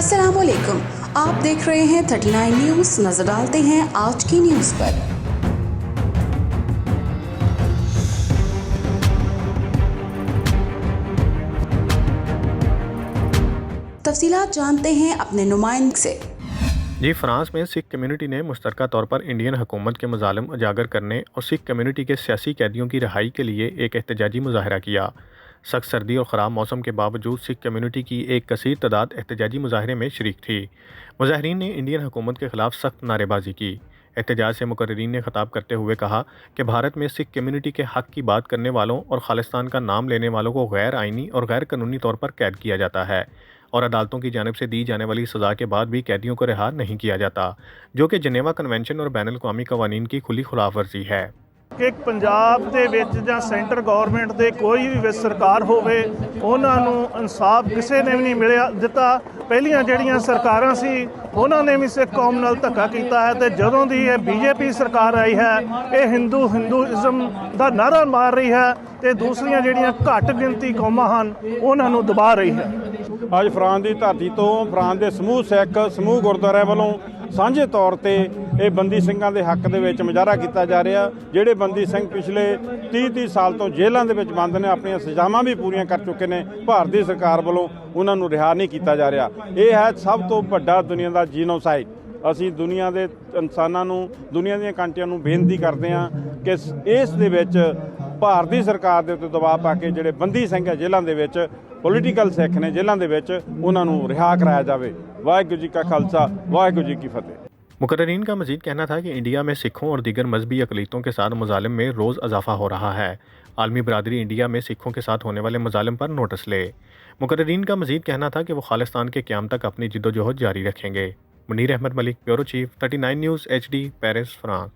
अस्सलाम वालेकुम, आप देख रहे हैं 39 न्यूज़। नजर डालते हैं आज की न्यूज़ पर। तफसीलात जानते हैं अपने नुमाइंदे से। जी, फ्रांस में सिख कम्युनिटी ने मुश्तरका तौर पर इंडियन हुकूमत के मज़ालिम उजागर करने और सिख कम्युनिटी के सियासी कैदियों की रिहाई के लिए एक एहतजाजी मुजाहरा किया। सख्त सर्दी और ख़राब मौसम के बावजूद सिख कम्युनिटी की एक कसीर तादाद एहतजाजी मुजाहरे में शरीक थी। मुजाहरीन ने इंडियन हुकूमत के ख़िलाफ़ सख्त नारेबाजी की। एहतजाज से मुकर्रीरीन ने ख़िताब करते हुए कहा कि भारत में सिख कम्युनिटी के हक़ की बात करने वालों और खालिस्तान का नाम लेने वालों को गैर आइनी और गैर कानूनी तौर पर कैद किया जाता है और अदालतों की जानिब से दी जाने वाली सज़ा के बाद भी कैदियों को रिहा नहीं किया जाता, जो कि जनेवा कन्वेंशन और बैनुल अक़वामी कवानीन की खुली खिलाफ वर्जी है। ਕਿ ਪੰਜਾਬ ਦੇ ਵਿੱਚ ਜਾਂ ਸੈਂਟਰ ਗਵਰਨਮੈਂਟ ਦੇ ਕੋਈ ਵੀ ਸਰਕਾਰ ਹੋਵੇ, ਉਹਨਾਂ ਨੂੰ ਇਨਸਾਫ ਕਿਸੇ ਨੇ ਵੀ ਨਹੀਂ ਮਿਲਿਆ ਦਿੱਤਾ। ਪਹਿਲੀਆਂ ਜਿਹੜੀਆਂ ਸਰਕਾਰਾਂ ਸੀ ਉਹਨਾਂ ਨੇ ਵੀ ਸਿੱਖ ਕੌਮ ਨਾਲ ਧੱਕਾ ਕੀਤਾ ਹੈ, ਤੇ ਜਦੋਂ ਦੀ ਇਹ ਬੀਜੇਪੀ ਸਰਕਾਰ ਆਈ ਹੈ ਇਹ ਹਿੰਦੂਇਜ਼ਮ ਦਾ ਨਾਅਰਾ ਮਾਰ ਰਹੀ ਹੈ ਤੇ ਦੂਸਰੀਆਂ ਜਿਹੜੀਆਂ ਘੱਟ ਗਿਣਤੀ ਕੌਮਾਂ ਹਨ ਉਹਨਾਂ ਨੂੰ ਦਬਾ ਰਹੀ ਹੈ। ਅੱਜ ਫਰਾਂਸ ਦੀ ਧਰਤੀ ਤੋਂ ਫਰਾਂਸ ਦੇ ਸਮੂਹ ਸਿੱਖ ਸਮੂਹ ਗੁਰਦੁਆਰਿਆਂ ਵੱਲੋਂ ਸਾਂਝੇ ਤੌਰ ਤੇ ਇਹ ਬੰਦੀ ਸਿੰਘਾਂ ਦੇ ਹੱਕ ਦੇ ਵਿੱਚ ਮੁਜ਼ਾਹਰਾ ਕੀਤਾ ਜਾ ਰਿਹਾ। ਜਿਹੜੇ ਬੰਦੀ ਸਿੰਘ ਪਿਛਲੇ 30 ਸਾਲ ਤੋਂ ਜੇਲ੍ਹਾਂ ਦੇ ਵਿੱਚ ਬੰਦ ਨੇ, ਆਪਣੀਆਂ ਸਜ਼ਾਵਾਂ ਵੀ ਪੂਰੀਆਂ ਕਰ ਚੁੱਕੇ ਨੇ, ਭਾਰਤੀ ਸਰਕਾਰ ਵੱਲੋਂ ਉਹਨਾਂ ਨੂੰ ਰਿਹਾ ਨਹੀਂ ਕੀਤਾ ਜਾ ਰਿਹਾ। ਇਹ ਹੈ ਸਭ ਤੋਂ ਵੱਡਾ ਦੁਨੀਆ ਦਾ ਜੀਨੋਸਾਈਡ। ਅਸੀਂ ਦੁਨੀਆ ਦੇ ਇਨਸਾਨਾਂ ਨੂੰ, ਦੁਨੀਆ ਦੀਆਂ ਕੰਟਰੀਆਂ ਨੂੰ ਬੇਨਤੀ ਕਰਦੇ ਹਾਂ ਕਿ ਇਸ ਦੇ ਵਿੱਚ ਭਾਰਤੀ ਸਰਕਾਰ ਦੇ ਉੱਤੇ ਦਬਾਅ ਪਾ ਕੇ ਜਿਹੜੇ ਬੰਦੀ ਸਿੰਘ ਹੈ ਜੇਲ੍ਹਾਂ ਦੇ ਵਿੱਚ, ਪੋਲੀਟੀਕਲ ਸਿੱਖ ਨੇ ਜੇਲ੍ਹਾਂ ਦੇ ਵਿੱਚ, ਉਹਨਾਂ ਨੂੰ ਰਿਹਾ कराया जावे। वाहिगुरू जी का खालसा, वाहिगुरू जी की फतेह। मुकर्रीरीन का मजीद कहना था कि इंडिया में सिखों और दीगर मजहबी अक़लीतों के साथ मज़ालिम में रोज़ इजाफा हो रहा है। आलमी बरादरी इंडिया में सिखों के साथ होने वाले मज़ालिम पर नोटिस ले। मुकर्रीरीन का मजीद कहना था कि वो खालिस्तान के क़याम तक अपनी जिद्दोजहद जारी रखेंगे। Munir Ahmed Malik, bureau chief, 39 news HD, Paris, France.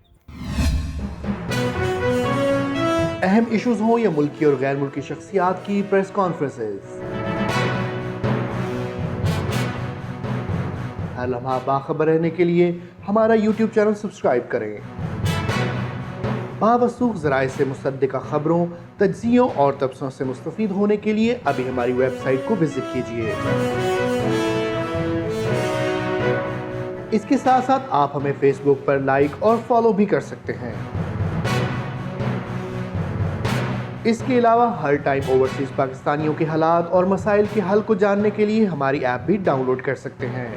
अहम इशूज़ हों या मुल्की और गैर मुल्की शख्सियात की प्रेस कॉन्फ्रेंसेस, हर लम्हा बाखबर रहने के लिए हमारा YouTube चैनल सब्सक्राइब करें। बावसूख ज़राए से मुसद्दिक़ा ख़बरों, तज्ज़ियों और तबसरों से मुस्तफ़ीद होने के लिए अभी हमारी वेबसाइट को विज़िट कीजिए। इसके साथ साथ आप हमें फेसबुक पर लाइक और फॉलो भी कर सकते हैं। इसके अलावा हर टाइम ओवरसीज़ पाकिस्तानियों के हालात और मसाइल के हल को जानने के लिए हमारी ऐप भी डाउनलोड कर सकते हैं।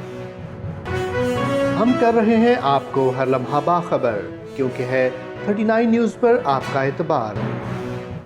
हम कर रहे हैं आपको हर लम्हा बाखबर, क्योंकि है 39 न्यूज़ पर आपका एतबार।